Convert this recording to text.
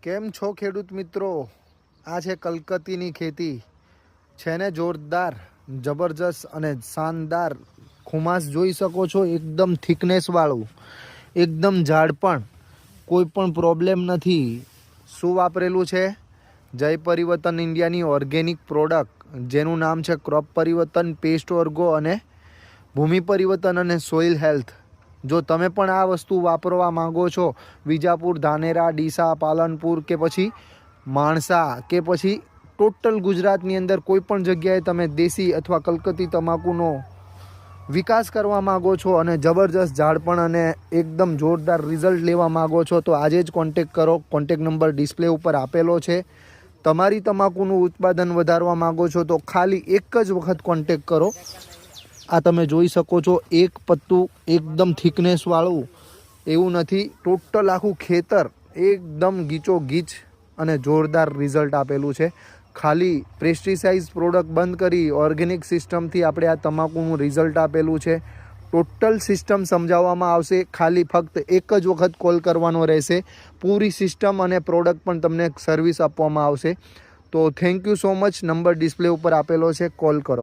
કેમ છો ખેડૂત મિત્રો? આ છે કલકત્તીની ખેતી છે ને જોરદાર, જબરજસ્ત અને શાનદાર ખુમાસ જોઈ શકો છો. એકદમ થિકનેસવાળું, એકદમ ઝાડપણ, કોઈ પણ પ્રોબ્લેમ નથી. શું વાપરેલું છે? જય પરિવર્તન ઇન્ડિયાની ઓર્ગેનિક પ્રોડક્ટ, જેનું નામ છે ક્રોપ પરિવર્તન, પેસ્ટ ઓર્ગો અને ભૂમિ પરિવર્તન અને સોઇલ હેલ્થ. જો તમે પણ આ વસ્તુ વાપરવા માંગો છો, વિજાપુર, ધાનેરા, ડીસા, પાલનપુર કે પછી માણસા કે પછી ટોટલ ગુજરાતની અંદર કોઈ પણ જગ્યાએ તમે દેશી અથવા કલકત્તી તમાકુનો વિકાસ કરવા માગો છો અને જબરજસ્ત ઝાડપણ અને એકદમ જોરદાર રિઝલ્ટ લેવા માગો છો, તો આજે જ કોન્ટેક કરો. કોન્ટેક નંબર ડિસ્પ્લે ઉપર આપેલો છે. તમારી તમાકુનું ઉત્પાદન વધારવા માગો છો તો ખાલી એક જ વખત કોન્ટેક કરો. આ તમે જોઈ શકો છો, એક પત્તું એકદમ થિકનેસવાળું, એવું નથી, ટોટલ આખું ખેતર એકદમ ગીચો ગીચ અને જોરદાર રિઝલ્ટ આપેલું છે. ખાલી પેસ્ટિસાઇડ પ્રોડક્ટ બંધ કરી ઓર્ગેનિક સિસ્ટમથી આપણે આ તમાકુનું રિઝલ્ટ આપેલું છે. ટોટલ સિસ્ટમ સમજાવવામાં આવશે. ખાલી ફક્ત એક જ વખત કોલ કરવાનો રહેશે. પૂરી સિસ્ટમ અને પ્રોડક્ટ પણ તમને સર્વિસ આપવામાં આવશે. તો thank you so much. Number display ઉપર આપેલો છે, કોલ કરો.